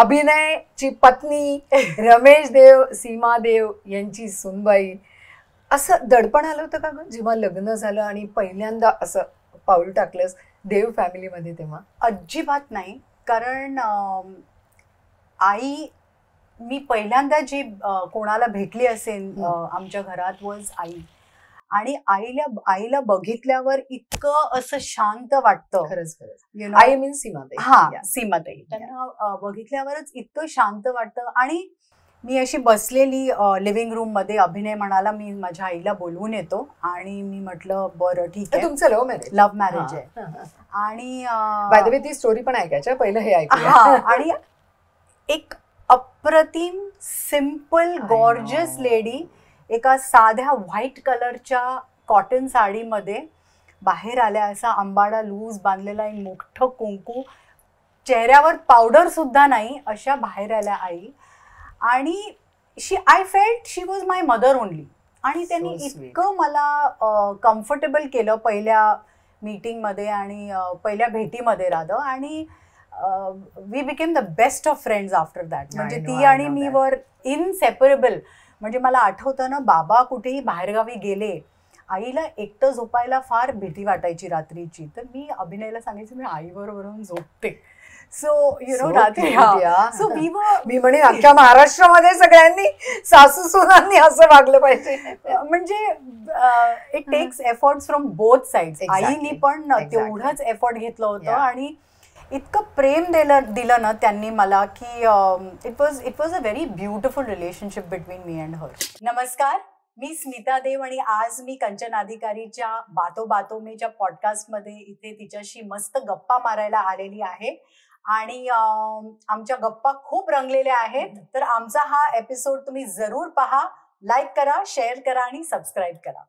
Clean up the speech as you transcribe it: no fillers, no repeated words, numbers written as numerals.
अभिनयची पत्नी रमेश देव, सीमा देव यांची सुनबाई. असं दडपण आलं होतं का ग जेव्हा लग्न झालं आणि पहिल्यांदा असं पाऊल टाकलंस देव फॅमिलीमध्ये तेव्हा? अजिबात नाही. कारण आई, मी पहिल्यांदा जी कोणाला भेटली असेल आमच्या घरात वॉज आई. आणि आईला बघितल्यावर इतकं असं शांत वाटतं. खरंच खरंच. आई मीन्स सीमाताई. हा, सीमाताई. त्यांना बघितल्यावरच इतकं शांत वाटतं. आणि मी अशी बसलेली लिव्हिंग रूम मध्ये, अभिनय म्हणाला मी माझ्या आईला बोलवून येतो. आणि मी म्हटलं बरं ठीक आहे. तुमचं लव्ह मॅरेज आहे. आणि बाय द वे ती स्टोरी पण ऐकायच्या, पहिलं हे ऐकूया. आणि एक अप्रतिम सिम्पल गॉर्जियस लेडी एका साध्या व्हाईट कलरच्या कॉटन साडीमध्ये बाहेर आल्या. असा आंबाडा लूज बांधलेला, एक मोठं कुंकू, चेहऱ्यावर पावडर सुद्धा नाही, अशा बाहेर आल्या आई. आणि I felt she was my mother only. आणि त्यांनी इतकं मला कम्फर्टेबल केलं पहिल्या मीटिंगमध्ये आणि पहिल्या भेटीमध्ये राहतं. आणि we became the best of friends after that. म्हणजे ती आणि मी वर इनसेपरेबल. म्हणजे मला आठवतं ना, बाबा कुठेही बाहेरगावी गेले, आईला एकटं झोपायला फार भीती वाटायची रात्रीची. तर मी अभिनयला सांगायची मी आईबरोबर झोपते. सो यु नो रात्री. सो मी म्हणे अख्ख्या महाराष्ट्रामध्ये सगळ्यांनी सासू सुनांनी असं वागलं पाहिजे. म्हणजे it takes efforts from both sides. आईनी पण तेवढंच एफर्ट घेतलं होतं. आणि इतकं प्रेम दिलं ना त्यांनी मला की it was a very beautiful relationship between me and her. नमस्कार, मी स्मिता देव आणि आज मी कंचन अधिकारीच्या बातो बातो मेच्या पॉडकास्टमध्ये इथे तिच्याशी मस्त गप्पा मारायला आलेली आहे. आणि आमच्या गप्पा खूप रंगलेल्या आहेत. तर आमचा हा एपिसोड तुम्ही जरूर पहा, लाईक करा, शेअर करा आणि सबस्क्राईब करा.